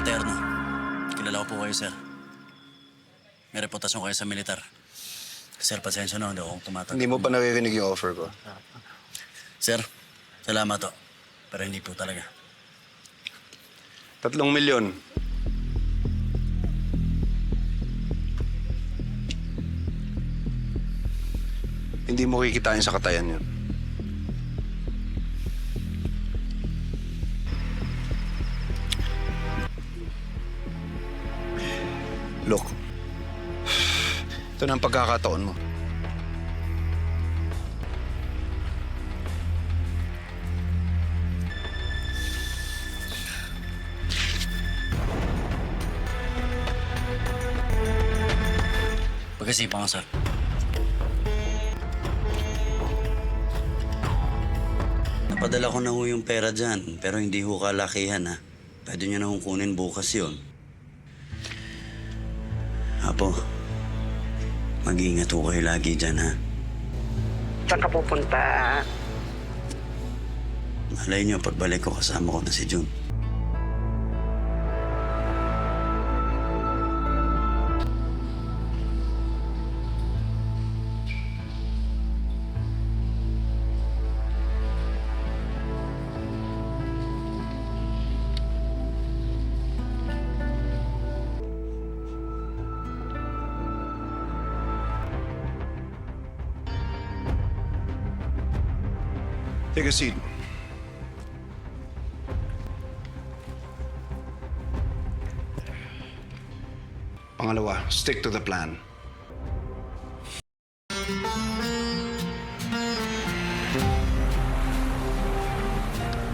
Paterno. Kilala ko po kayo, sir. May reputasyon kayo sa militar. Sir, pasensya na, hindi ako tumatanggap. Hindi mo pa naririnig yung offer ko. Sir, salamat to. Pero hindi po talaga. 3 milyon. Hindi mo kikitain sa katayan yun. Look, ito na ang pagkakataon mo. Pagkasipa ko, sir. Napadala ko na ho yung pera dyan, pero hindi ho kalakihan, ha. Pwede nyo na hong kunin bukas yun. Apo, mag-iingat ho kayo lagi dyan, ha. Saan ka pupunta? Malay nyo, pagbalik ko kasama ko na si Jun. Take a seat. Pangalawa, stick to the plan.